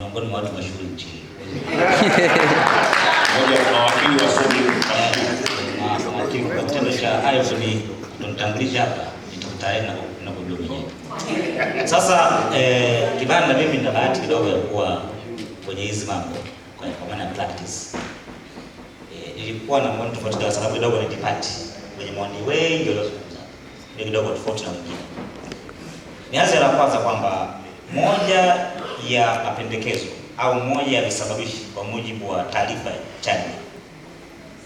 miongoni mwa watu mashuhuri nchini. Mmoja wa wakili wasomi na wakili kwa kitendo cha hayo ni kunitambulisha hapa nitakutana na kujua mwenyewe. Sasa Kibanda, mimi nina bahati kidogo ya kuwa kwenye hizi mambo kwa maana ya practice. Nilikuwa na maoni tofauti kwa sababu kidogo nilipati kwenye maoni wengi waliozungumza. Ni kidogo tofauti na mwingine. Nianze la kwanza kwamba moja ya mapendekezo au moja ya visababishi kwa mujibu wa taarifa chanya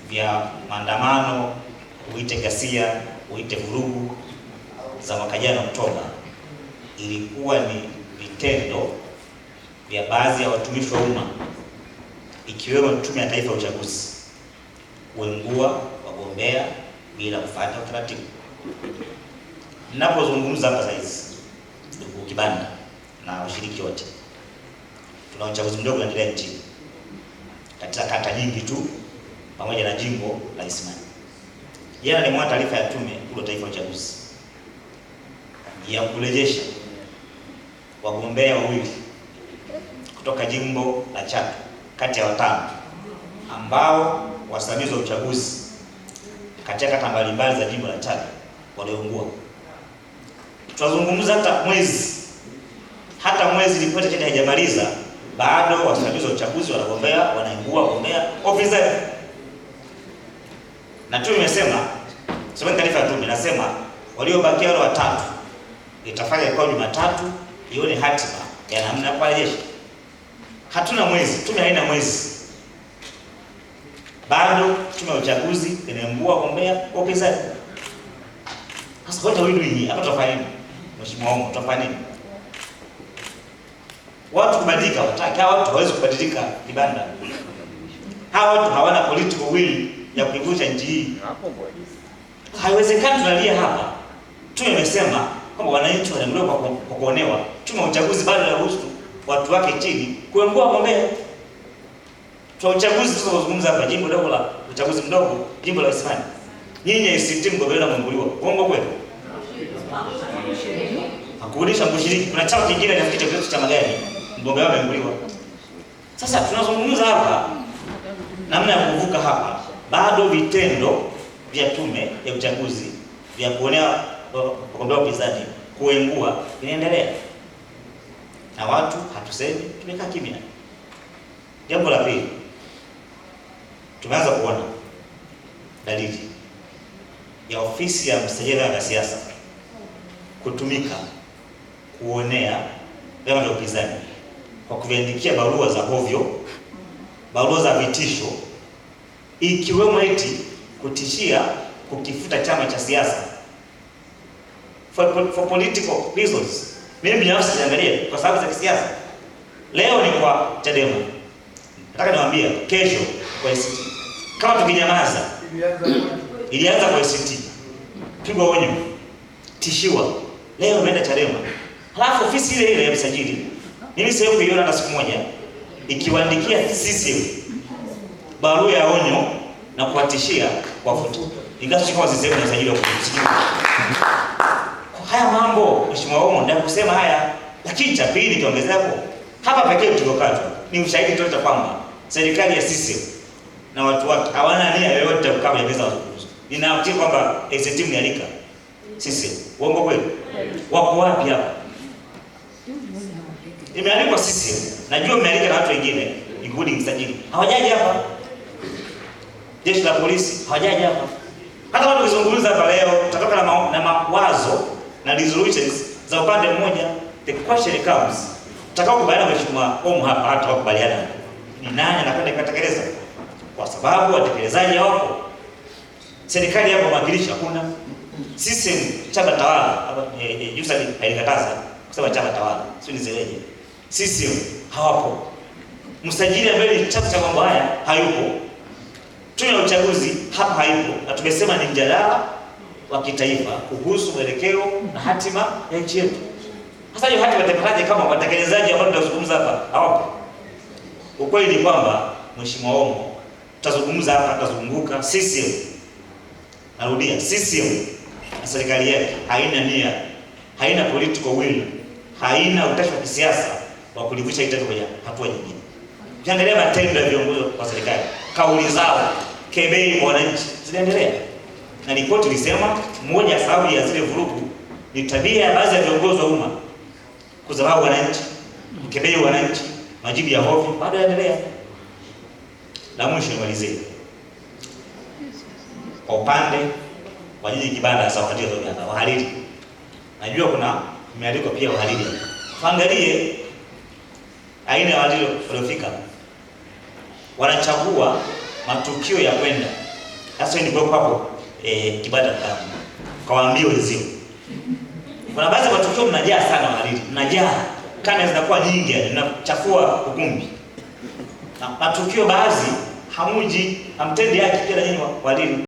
vya maandamano, uite ghasia, uite vurugu za mwaka jana Oktoba, ilikuwa ni vitendo vya baadhi ya watumishi wa umma ikiwemo Tume ya Taifa ya Uchaguzi kuengua wagombea bila kufuata utaratibu. Ninapozungumza hapa sasa, ndugu Kibanda na washiriki wote, tuna uchaguzi mdogo unaendelea nchini katika kata nyingi tu pamoja na jimbo la Isimani. Jana nimeona taarifa ya Tume ya Taifa ya Uchaguzi ya kurejesha wagombea wawili kutoka jimbo la Chato kati ya watano ambao wasimamizi wa uchaguzi katika kata mbalimbali za jimbo la Chato waliungua. Tunazungumza hata mwezi ripoti chini haijamaliza, bado wasimamizi wa uchaguzi wanagombea wanaingua wagombea ofisini. Na Tume imesema, sema taarifa ya Tume inasema waliobakia wale watatu itafanya kwa Jumatatu ione hatima ya namna ya kurejesha. Hatuna mwezi, Tume haina mwezi. Bado Tume ya Uchaguzi inaingua wagombea ofisini. Sasa wote wawili hii hapa tutafanya nini? Mheshimiwa wangu, tutafanya nini? Watu kubadilika, wataki hawa watu hawezi kubadilika Kibanda. Hawa watu hawana political will ya kuivusha nchi hii. Haiwezekani tunalia hapa. Tume imesema kwamba wananchi wanaendelea kwa kuonewa. Tume ya Uchaguzi bado inaruhusu watu wake chini kuengua wagombea. Kwa uchaguzi tunazungumza hapa jimbo dogo la uchaguzi mdogo, jimbo la Isimani. Nyinyi ACT mgombea mwenguliwa. Uongo kweli? Hakurudisha mshiriki. Kuna chama kingine kinafikia kitu cha magari. Mgombea mwenguliwa. Sasa tunazungumza hapa namna ya kuvuka hapa. Bado vitendo vya Tume ya Uchaguzi vya kuonea wagombea upinzani kuengua inaendelea. Na watu hatusemi, tumekaa kimya. Jambo la pili, tumeanza kuona dalili ya ofisi ya msajili wa siasa kutumika kuonea vyama vya upinzani kwa kuviandikia barua za hovyo, barua za vitisho, ikiwemo eti kutishia kukifuta chama cha siasa for political reasons. Mimi binafsi niangalia kwa sababu za kisiasa. Leo ni kwa Chadema. Nataka niwaambie kesho kwa ACT. Kama tukinyamaza, ilianza kwa ACT. Pigwa onyo, tishiwa. Leo imeenda Chadema. Halafu ofisi ile ile ya msajili, mimi sehemu kuiona hata siku moja ikiwaandikia CCM barua ya onyo na kuwatishia kuwafuta. Ingawa kama CCM na msajili wa kufuta. Haya mambo Mheshimiwa Omo ndio kusema haya, lakini cha pili tuongezea hapo. Hapa pekee tulokatwa ni ushahidi tosha kwamba serikali ya CCM na watu wake hawana nia yoyote ya kukaa meza wazungumzo. Ninafikiri kwamba ACT mnialika CCM. Uongo kweli? Wako wapi hapa? Imealikwa CCM. Najua mmealika na watu wengine, including msajili. Hawajaji hapa. Jeshi la polisi hawajaji hapa. Hata watu kuzungumza hapa leo tutatoka na mawazo na resolutions za upande mmoja. The question comes, tutakao kubaliana Mheshimiwa Omo hapa hata wakubaliana ni nani anakwenda kutekeleza? Kwa sababu watekelezaji wako serikali hapo mwakilishi hakuna. CCM chama tawala hapa Yusali haikataza kusema chama tawala, sio nizereje. CCM hawapo. Msajili ambaye ni chama cha mambo haya hayupo. Tume ya Uchaguzi hapa haipo. Na tumesema ni mjadala wa kitaifa kuhusu mwelekeo na hatima ya nchi yetu. Sasa hiyo hatima itapataje kama watekelezaji ambao tunazungumza hapa hawapo? Ukweli ni kwamba Mheshimiwa Omo, tutazungumza hapa, tutazunguka. CCM, narudia, CCM na serikali yake haina nia, haina political will, haina utashi wa kisiasa wa kulivusha kitendo kwenye hatua nyingine. Ukiangalia matendo ya viongozi wa serikali, kauli zao, kebei kwa wananchi zinaendelea. Na ripoti ilisema moja sababu ya zile vurugu ni tabia ya baadhi ya viongozi wa umma kudharau wananchi, kukebei wananchi, majibu ya hofu bado yanaendelea. La mwisho nimalizie. Kwa upande wa jiji Kibanda sawa katika wahariri. Najua kuna imeandikwa pia wahariri. Angalie aina ya wahariri waliofika. Wanachagua matukio ya kwenda. Sasa ni kwa hapo Kibanda kawaambie wenzio. Kuna baadhi ya matukio mnajaa sana wahariri. Mnajaa. Kama zinakuwa nyingi mnachafua ukumbi. Na matukio baadhi hamuji hamtendi haki pia na nyinyi wahariri.